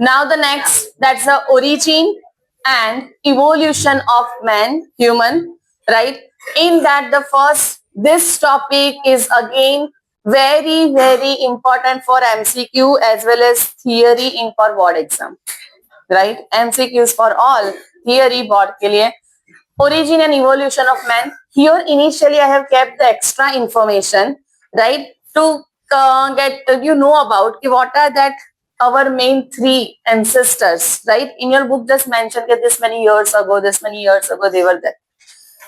Now the next, that's the origin and evolution of man, human, right? In that the first, this topic is again very, very important for MCQ as well as theory in for board exam, right? MCQs for all, theory board ke liye. Origin and evolution of man. Here initially I have kept the extra information, right? To get about what are that our main three ancestors, right? In your book just mention that this many years ago they were there.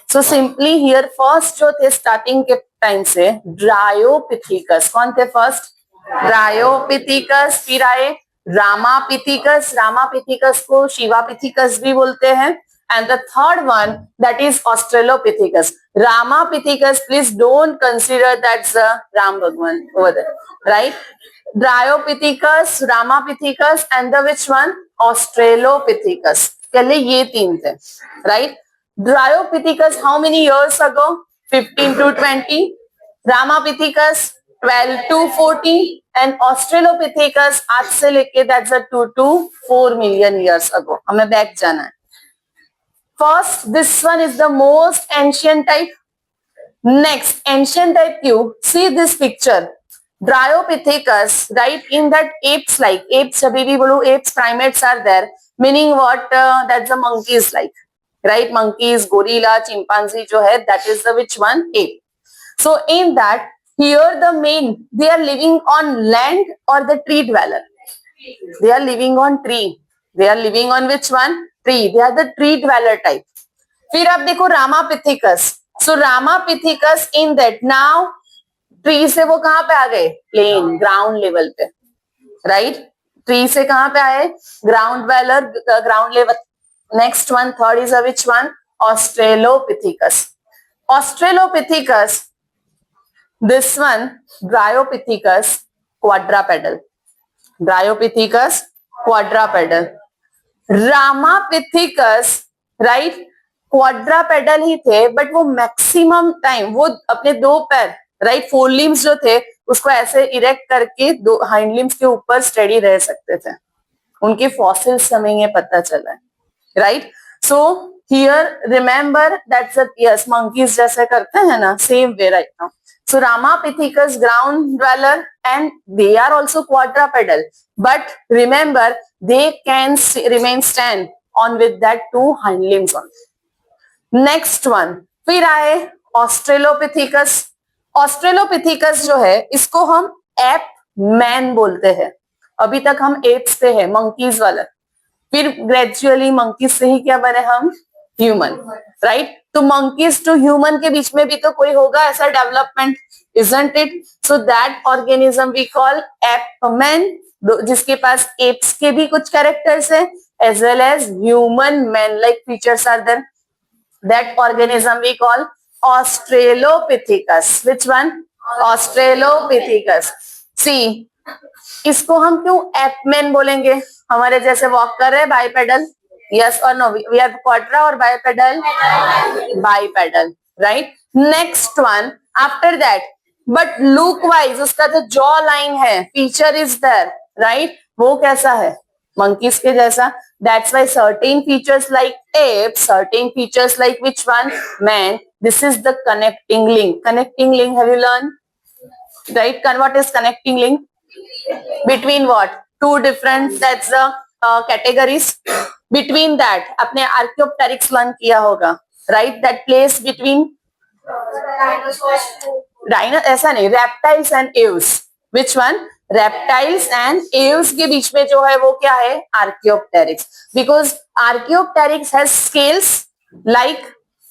So simply here first जो थे starting के time से Dryopithecus. कौन थे first? Dryopithecus. फिर आए Ramapithecus. Ramapithecus को Shivapithecus भी बोलते हैं. And the third one, that is Australopithecus. Ramapithecus, please don't consider that's Ram Bhagwan over there, right? Dryopithecus, Ramapithecus, and the which one? Australopithecus. पहले ये तीन थे, right? Dryopithecus, how many years ago? 15 to 20. Ramapithecus, 12 to 14. And Australopithecus, आज से लेके that's a 2 to 4 million years ago. हमें back जाना है. First, this one is the most ancient type. Next, ancient type Q. See this picture. Dryopithecus, right? In that apes-like, apes, abhi bhi bolu, apes, primates are there. Meaning what? That's the monkeys-like, right? Monkeys, gorilla, chimpanzee, jo hai, that is the which one? Ape. So in that, here the main, they are living on land or the tree dweller. They are living on tree. They are living on which one? Tree. They are the tree dweller type. फिर आप देखो Ramapithecus. So Ramapithecus in that now tree से वो कहाँ पे आ गए? Plain, ground level पे, राइट? ट्री से कहाँ पे आए? Ground level, ground level. Next one, third is which one? Australopithecus. Australopithecus, this one, Dryopithecus quadrupedal. Dryopithecus quadrupedal. Ramapithecus, right? Quadrupedal ही थे, बट वो मैक्सिमम टाइम वो अपने दो पैर, राइट, फोर लिम्स जो थे उसको ऐसे इरेक्ट करके दो हाइंड लिम्स के ऊपर स्टेडी रह सकते थे. उनके फॉसिल्स हमें ये पता चला है, right? So here remember that's yes, monkeys जैसे करते हैं ना, same way right now. So Ramapithecus ground dweller and they are also quadrupedal, but remember they can remain stand on with that two hind limbs on. Next one, फिर आए Australopithecus. Australopithecus जो है इसको हम एप मैन बोलते हैं. अभी तक हम एप्स पे है, मंकीज वाला. फिर ग्रेजुअली मंकीज से ही क्या बने हम? Human, right? तो मंकीज टू ह्यूमन के बीच में भी तो कोई होगा ऐसा development, isn't it? So that organism we call ape man, जिसके पास एप्स के भी कुछ कैरेक्टर्स है as well as human man like features are there. That organism we call Australopithecus. Which one? Australopithecus. See, इसको हम क्यों एपमैन बोलेंगे? हमारे जैसे वॉक कर रहे हैं बाइपेडल, यस और नो? वी आर क्वाड्रा और bipedal? Bipedal, right? Next one after that, but look wise उसका जो जॉ लाइन है, फीचर इज देयर, राइट? वो कैसा है? monkeys के जैसा. That's why certain features like apes, certain features like which one? Man. This is the connecting link. Connecting link, have you learned? Right? What is connecting link? Between what? Two different, that's the categories. Between that, आपने Archaeopteryx learn किया होगा, right? That place between ऐसा नहीं, reptiles and aves. Which one? Reptiles and Aves के बीच में जो है वो क्या है? Archaeopteryx. Because Archaeopteryx has scales like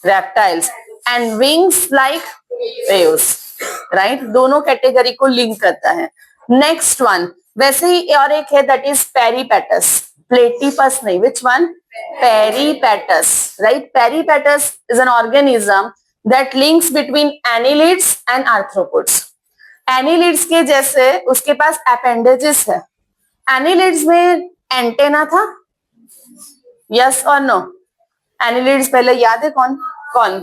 reptiles and wings like Aves, right? दोनों कैटेगरी को लिंक करता है. नेक्स्ट वन, वैसे ही और एक है दैट इज पेरीपेटस. प्लेटिपस नहीं, which one? Peripatus, right? Peripatus is an organism that links between annelids and arthropods. Annelids के जैसे उसके पास अपेंडेजेस है. एनिलिड्स में एंटेना था, यस और नो? एनिलिड्स पहले याद है कौन कौन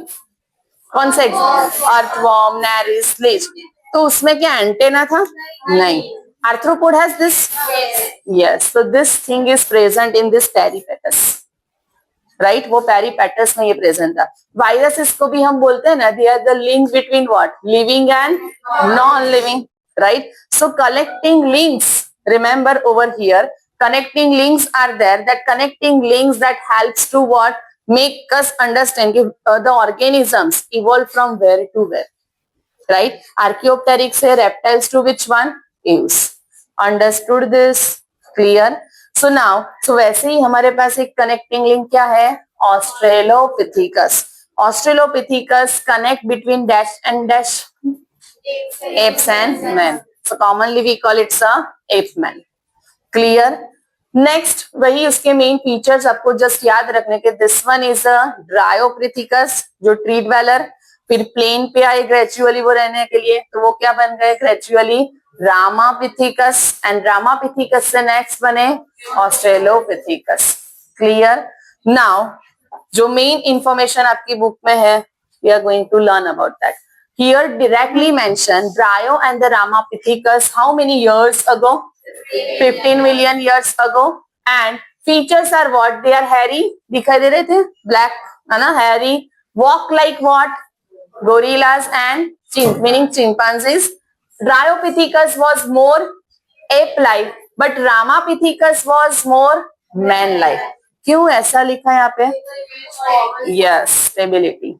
कौन से? Earthworm, nereis, leech. तो उसमें क्या एंटेना था? नहीं. Arthropod has this? Yes. So this thing is present in this peripatus. Right वो पेरीपेटस में ये प्रेजेंट था. वायरसेस को भी हम बोलते हैं ना, they are the link between what, living and non living, right. So collecting links, remember over here, connecting links are there, that connecting links that helps to what, make us understand the organisms evolved from where to where, right. Archaeopteryx से reptiles to which one, aves. Understood this? Clear? So now, so वैसे ही हमारे पास एक connecting link क्या है, Australopithecus. Australopithecus connect between dash and dash, apes and men. So commonly we call it ape man. Clear? Next वही उसके main features आपको just याद रखने के. This one is a Dryopithecus जो ट्री ड्वेलर, फिर प्लेन पे आए ग्रेजुअली वो रहने के लिए, तो वो क्या बन गए ग्रेजुअली रामापिथिकस, एंड रामापिथिकस से नेक्स्ट बने ऑस्ट्रेलोपिथिकस. क्लियर? नाउ जो मेन इंफॉर्मेशन आपकी बुक में है, we are going to learn about that. Here directly mentioned Dryo and the Ramapithecus how many years ago? 15 million years ago. And features are what? They are hairy. दिखाई दे रहे थे? Black, है ना? Hairy. Walk like what? Gorillas and meaning chimpanzees. Dryopithecus was more ape-like, but Ramapithecus was more man-like. क्यों ऐसा लिखा है यहाँ पे? Yes, stability.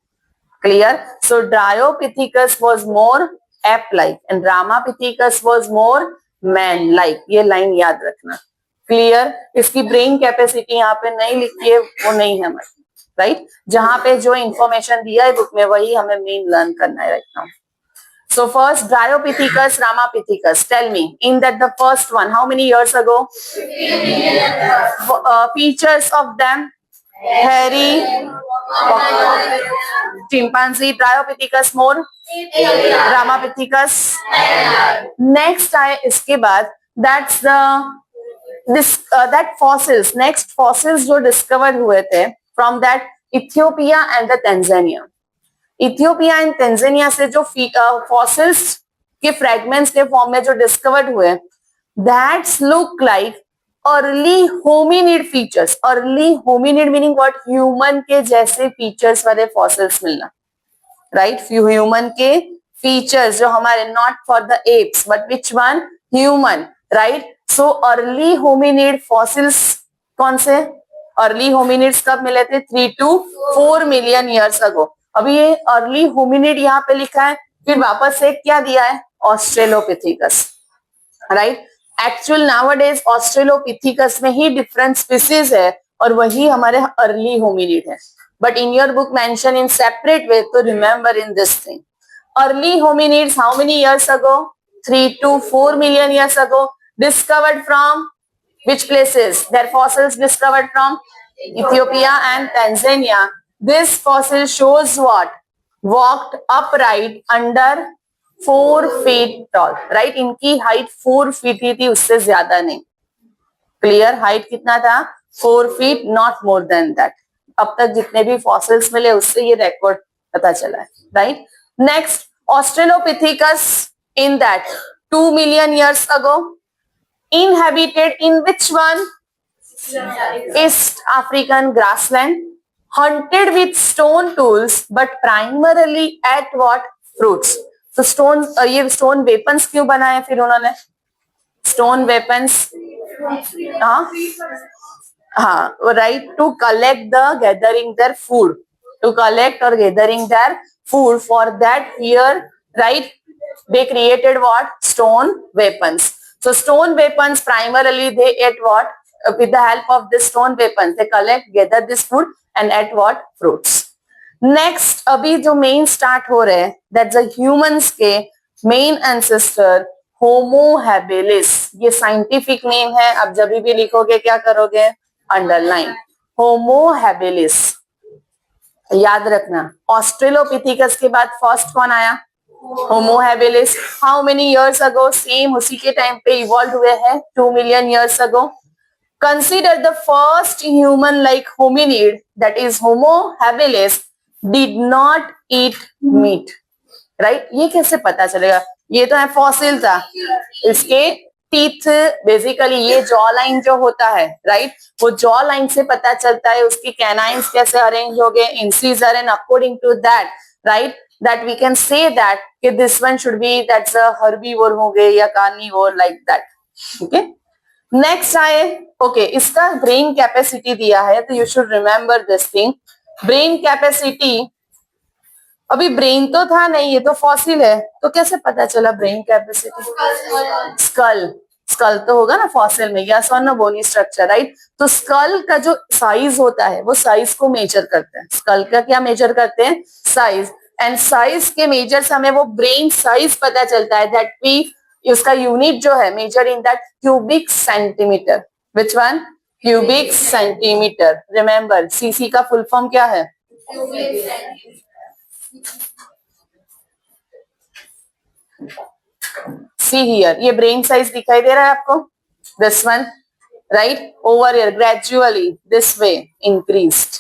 Clear? So Dryopithecus was more ape-like and Ramapithecus was more man-like. ये line याद रखना. Clear? इसकी ब्रेन कैपेसिटी यहाँ पे नहीं लिखी है, वो नहीं है हमारी, राइट. जहां पे जो इंफॉर्मेशन दिया है बुक में वही हमें मेन लर्न करना है right now. So first Dryopithecus, Ramapithecus. Tell me, in that the first one, how many years ago? Features of them: hairy, chimpanzee, Dryopithecus more, Ramapithecus. Next आए इसके बाद, that's the that fossils. Next fossils जो discovered हुए थे from that Ethiopia and the Tanzania. Ethiopia and tanzania से जो fossils के fragments के फॉर्म में जो discovered हुए, that's look like early hominid features. Early hominid meaning what? Human के जैसे features वाले fossils मिलना, right? Human के features जो हमारे, not for the apes, but which one? Human, right? So early hominid fossils कौन से? Early hominids कब मिले थे? 3 to 4 million years ago. अभी ये early hominid यहाँ पे लिखा है, फिर वापस से क्या दिया है? Australopithecus, right? Actual nowadays Australopithecus में ही डिफरेंट स्पीसीज है और वही हमारे अर्ली होमिनिड है, but in your book mention in separate way, तो remember in this thing. Early hominids how many years ago? 3 to 4 million years ago. Discovered from which places? Their fossils discovered from Ethiopia and Tanzania. This fossil shows what? Walked upright under 4 feet tall, right? इनकी height 4 feet ही थी, उससे ज्यादा नहीं. Clear? Height कितना था? 4 feet, not more than that. अब तक जितने भी फॉसिल्स मिले उससे ये रिकॉर्ड पता चला है, right. Next Australopithecus in that 2 million years ago, inhabited in which one? East African grassland, hunted with stone tools but primarily at what? Fruits. तो स्टोन, ये स्टोन वेपन्स क्यों बनाए फिर उन्होंने? स्टोन वेपन्स, हाँ right, to collect the gathering their food, to collect और gathering their food. For that here right they created what? Stone weapons. So stone weapons primarily they ate what? With the help of this stone weapons they collect, gather this food and ate what? Fruits. Next अभी जो main start हो रहे हैं, that's the humans के main ancestor Homo habilis. ये scientific name है, अब जब भी लिखोगे क्या करोगे? अंडरलाइन. होमो हैबिलिस याद रखना. ऑस्ट्रेलोपिथिकस के बाद फर्स्ट कौन आया? Homo habilis. How many years ago? Same उसी के टाइम पे इवॉल्व हुए हैं, 2 million years ago. Consider the first human like hominid, that is Homo habilis, did not eat meat, right? ये कैसे पता चलेगा? ये तो है फॉसिल था, इसके टीथ बेसिकली ये जॉ लाइन जो होता है, राइट, वो जॉ लाइन से पता चलता है उसकी कैनाइन्स कैसे अरेंज हो गए, incisor, and according to that, right, that we can say that कि this one should be that's a herbivore हो गए या carnivore like that. Okay. Next आए, ओके, इसका ब्रेन कैपेसिटी दिया है, तो you should remember this thing. Brain capacity, अभी ब्रेन तो था नहीं, ये तो फॉसिल है, तो कैसे पता चला ब्रेन कैपेसिटी? स्कल, स्कल तो होगा ना फॉसिल में, यस और नो, बोनी स्ट्रक्चर, राइट. तो स्कल का जो साइज होता है वो साइज को मेजर करते हैं. स्कल का क्या मेजर करते हैं? साइज. एंड साइज के मेजर से हमें वो ब्रेन साइज पता चलता है, दैट वी, उसका यूनिट जो है measure in that cubic centimetre. Which one? Cubic centimetre. Remember, CC का फुल फॉर्म क्या है? सी हियर, ये ब्रेन साइज दिखाई दे रहा है आपको, this one, right, over here gradually this way increased,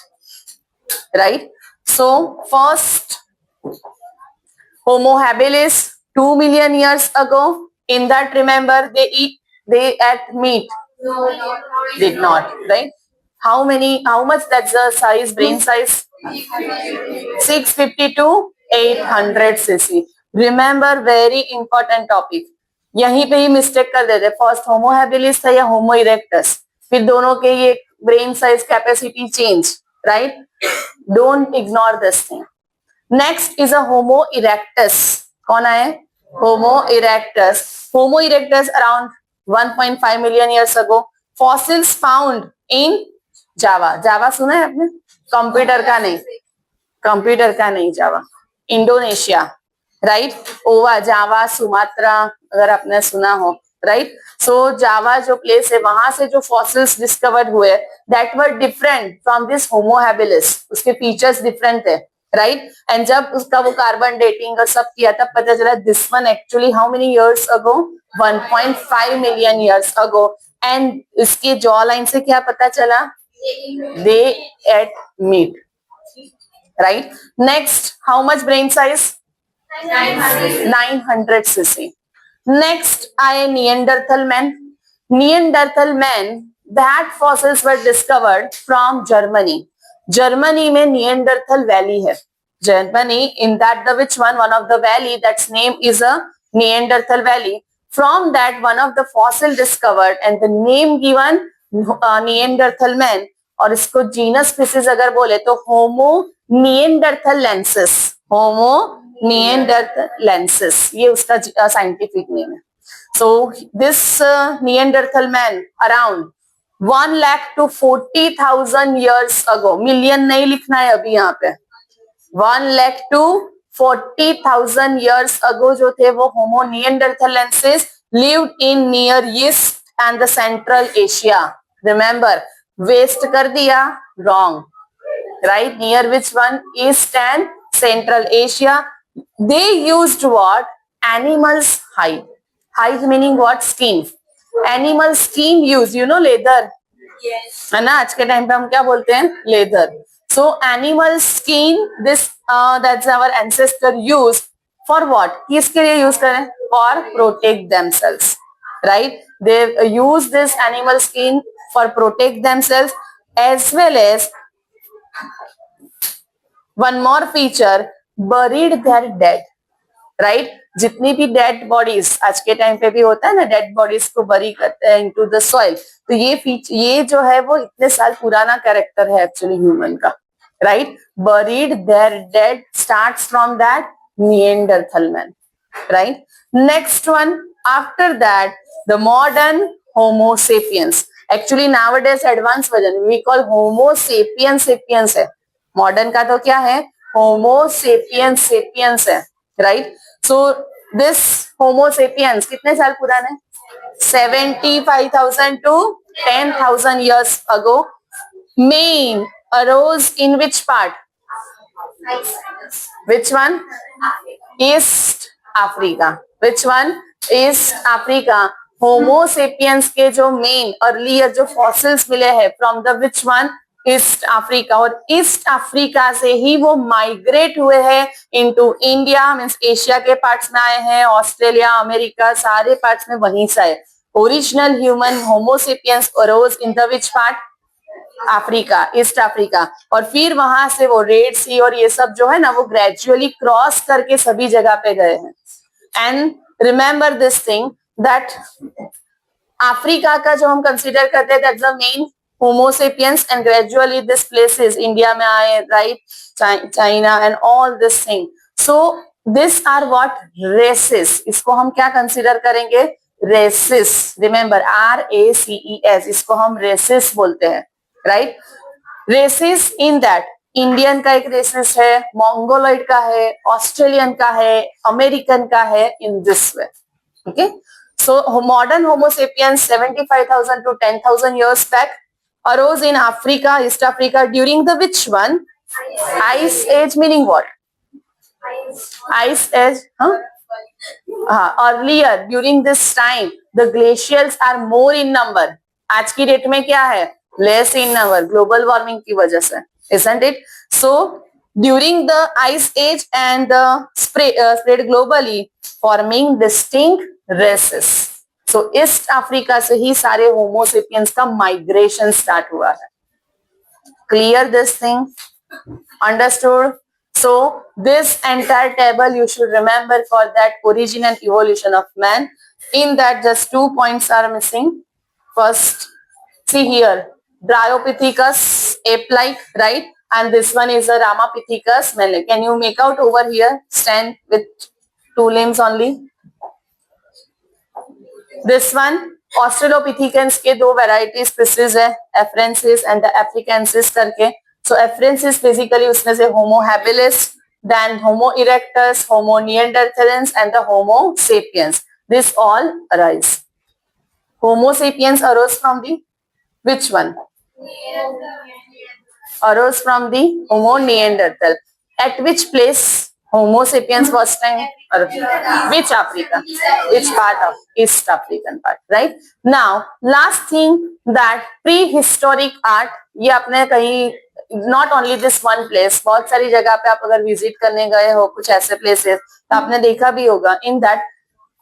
right. So first Homo habilis 2 million years ago. In that, remember, they ate meat. No, Did not, right? How much that's the size, brain size? 650 to 800 cc. Remember, very important topic. यहीं पे ही mistake कर देते. First Homo habilis था या होमो erectus, फिर दोनों के ये brain size capacity change, right. Don't ignore this thing. Next is a Homo erectus. कौन आए? Homo erectus. Homo erectus around 1.5 million years ago. Fossils found in Java. Java सुना है आपने? कंप्यूटर का नहीं, कंप्यूटर का नहीं, जावा, इंडोनेशिया, राइट. ओवा, जावा, सुमात्रा, अगर आपने सुना हो, राइट. सो जावा जो प्लेस है, वहां से जो फॉसिल्स डिस्कवर्ड हुए, that were different from this Homo habilis. उसके फीचर्स डिफरेंट है, राइट. एंड जब उसका वो कार्बन डेटिंग और सब किया, तब पता चला this one actually how many years ago? 1.5 million years ago. And इसके जॉ लाइन से क्या पता चला? They ate meat, right. Next, how much brain size? 900 cc. Next, आए Neanderthal man. Neanderthal man, that fossils were discovered from Germany. Germany में Neanderthal valley है. Germany, in that the which one of the valley, that's name is a Neanderthal valley. From that one of the fossil discovered and the name given Neanderthal man. और इसको genus species अगर बोले तो होमो निएंडरथलेंसिस. होमो निएंडरथलेंसिस, ये उसका scientific name है. So this Neanderthal man around 1 lakh to 40,000 years ago. Million नहीं लिखना है अभी यहाँ पे. 1 lakh to 40,000 years ago जो थे वो Homo neanderthalensis lived in near East and the Central Asia. Remember, west कर दिया, wrong, right. Near which one? East and Central Asia. They used what? Animals hide. Hide meaning what? Skin. Animal skin use, you know, leather. Yes. है ना, आज के time पे हम क्या बोलते हैं? Leather. So animal skin, this that's our ancestor used for what? किसके लिए यूज करें? For protect themselves, right. They use this animal skin for protect themselves, as well as one more feature, buried their dead, right. जितनी भी dead bodies आज के time पे भी होता है ना, डेड बॉडीज को बरी करते हैं इनटू द सॉइल. तो ये जो है वो इतने साल पुराना कैरेक्टर है एक्चुअली ह्यूमन का, right. Buried their dead starts from that Neanderthal man, right. Next one, after that the modern Homo sapiens. Actually nowadays advance version we call Homo sapiens. Sapiens है, मॉडर्न का तो क्या है? Homo sapiens. Sapiens है, right. So this Homo sapiens कितने साल पुराने? 75,000 to 10,000 years ago. Main arose in which part? Which one? East Africa. Which one? East Africa. Homo sapiens के जो मेन अर्लियर जो फॉसिल्स मिले हैं from the which one? East Africa. और east Africa से ही वो माइग्रेट हुए हैं इनटू इंडिया, मींस एशिया के पार्ट्स में आए हैं, ऑस्ट्रेलिया, अमेरिका, सारे पार्ट्स में वहीं से आए. Original human Homo sapiens arose in the which part? Africa, East Africa. और फिर वहां से वो रेड सी और ये सब जो है ना वो ग्रेजुअली क्रॉस करके सभी जगह पे गए हैं. And remember this thing that Africa का जो हम कंसिडर करते हैं that's the main Homo sapiens and gradually this places India में आए, right, China and all this thing. So this are what races. इसको हम क्या कंसिडर करेंगे? रेसेस. रिमेंबर RACES, इसको हम रेसेस बोलते हैं, right. Races in that Indian का एक रेसेस है, मंगोलॉइड का है, ऑस्ट्रेलियन का है, अमेरिकन का है, in this way. Okay. So modern Homo sapiens 75,000 to 10,000 years back arose in Africa, East Africa during the which one? Ice age meaning what? Ice age. Huh? Earlier during this time the glaciers are more in number. आज की date में क्या है? Less in number. Global warming की वजह से, isn't it? So during the ice age and the spread globally forming distinct races. So east Africa से ही सारे होमोसेपियंस का माइग्रेशन स्टार्ट हुआ है. Clear this thing? Understood? So this entire table you should remember for that origin and evolution of man. In that just 2 points are missing. First, see here, Dryopithecus ape-like, right? And this one is a Ramapithecus male. Can you make out over here? Stand with 2 limbs only. This one Australopithecus के 2 variety species है, Afrensis and the Africansis करके. So Afrensis basically उसमें से Homo habilis, then Homo erectus, Homo neanderthalens and the Homo sapiens. This all arise. Homo sapiens arose from the which one? Arose from the Homo neanderthal. At which place Homo sapiens was time? Which Africa? Which part of East African part, right? Now, last thing that prehistoric art, ये आपने कहीं not only this one place, बहुत सारी जगह पे आप अगर visit करने गए हो कुछ ऐसे प्लेसेस तो आपने देखा भी होगा. In that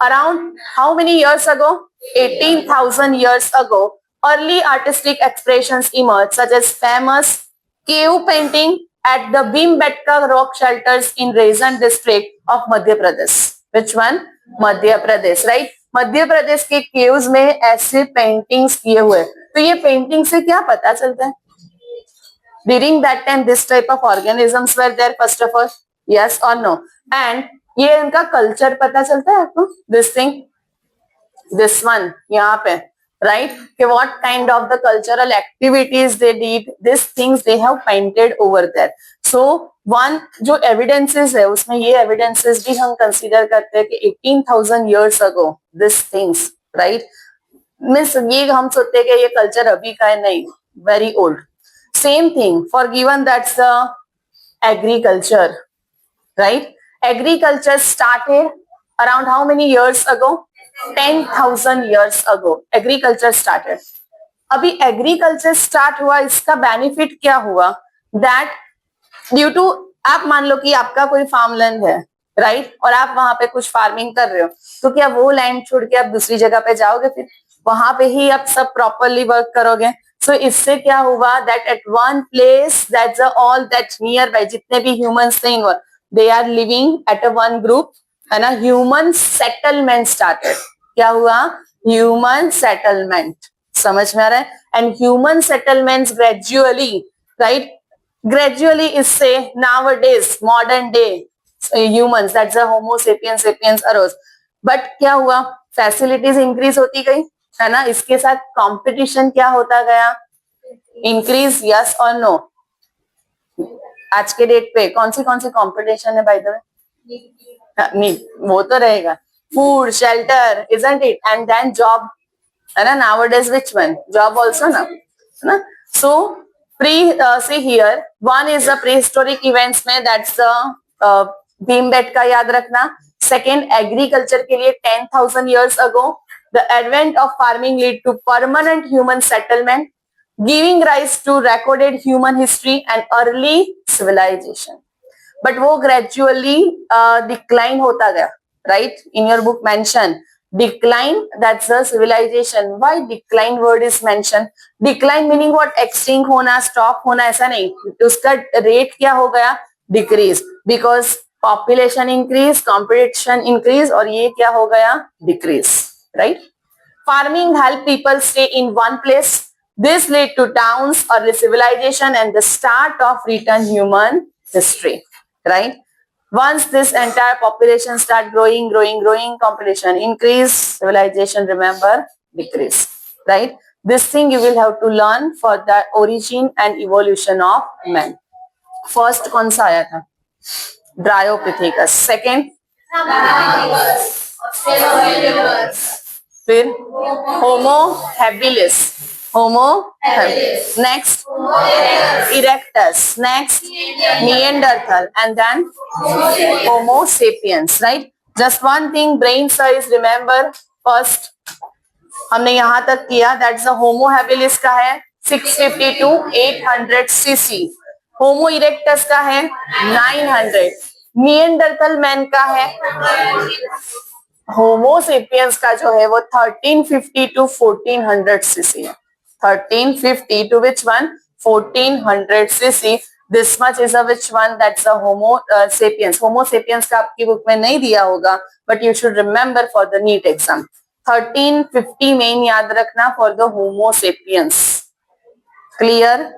around how many years ago? 18,000 years ago, early artistic expressions emerged such as famous cave painting at the Bhimbetka rock shelters in Raisan district of Madhya Pradesh. Which one? Madhya Pradesh, right? Madhya Pradesh के caves में ऐसे paintings किए हुए. तो ये painting से क्या पता चलता है? During that time this type of organisms were there first of all, yes or no? And ये इनका कल्चर पता चलता है आपको? This thing, this one यहाँ पे, right? कि what kind of the cultural activities they did, these things they have painted over there. So one जो evidences है उसमें ये evidences भी हम consider करते हैं कि 18,000 years ago these things, right? Means ये हम सोचते हैं कि ये culture अभी का है, नहीं, very old. Same thing for given that's the agriculture, right? Agriculture started around how many years ago? 10,000 years ago agriculture started. अभी agriculture start हुआ, इसका benefit क्या हुआ? That due to आप मान लो कि आपका कोई farmland है, right? और आप वहां पे कुछ farming कर रहे हो, तो क्या वो land छोड़ के आप दूसरी जगह पे जाओगे? फिर वहां पे ही आप सब properly work करोगे. So इससे क्या हुआ? That at one place, that's all that nearby जितने भी humans थे involve, they are living at a one group, है ना? Human settlement started. क्या हुआ? Human settlement. समझ में आ रहा है? And human settlements gradually, right? Gradually इससे nowadays modern day humans, that's the Homo sapiens sapiens arose. But क्या हुआ? Facilities increase होती गई, है ना? इसके साथ competition क्या होता गया? Increase, yes or no? आज के डेट पे कौन सी कंपटीशन है बाय द वे? नहीं, वो तो रहेगा. Food, shelter, isn't it? And then job, है ना? Nowadays which one? Job also ना, है ना? So see here, one is the prehistoric events में, that's the Bhimbetka याद रखना. Second, agriculture के लिए 10,000 years ago, the advent of farming lead to permanent human settlement, giving rise to recorded human history and early civilization. But वो gradually decline होता गया, right? In your book mention Decline, that's the civilization. Why decline word is mentioned? Decline meaning what? Extinct होना, stop होना, ऐसा नहीं. उसका rate क्या हो गया? Decrease. Because population increase, competition increase, और ये क्या हो गया? Decrease. Right? Farming help people stay in one place. This led to towns, early civilization, and the start of written human history. Right? Once this entire population start growing, competition increase, civilization, remember, decrease. Right? This thing you will have to learn for the origin and evolution of man. First कौन सा आया था? Dryopithecus. Second, फिर Homo habilis. Homo habilis. Next, Erectus. Next, Neanderthal. And then Homo sapiens. Right? Just one thing, brain size. Remember, first हमने यहाँ तक किया. That's the Homo habilis का है 650 to 800 cc. Homo erectus का है 900. Neanderthal man का है. होमो सेपियंस का जो है वो 1350 टू 1400 सीसी है. 1350 to which one? 1400 cc. This much is a which one? That's a Homo sapiens. Homo sapiens का आपकी बुक में नहीं दिया होगा, but you should remember for the NEET exam. 1350 main याद रखना for the Homo sapiens. Clear?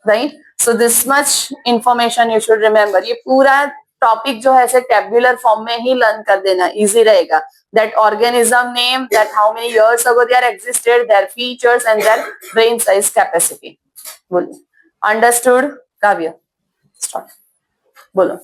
Right? So this much information you should remember. ये पूरा टॉपिक जो है ऐसे टेबुलर फॉर्म में ही लर्न कर देना, इजी रहेगा. That organism name, that how many years ago they are existed, their features and their brain size capacity. बोलो. अंडरस्टूड? काव्य, स्टार्ट. बोलो.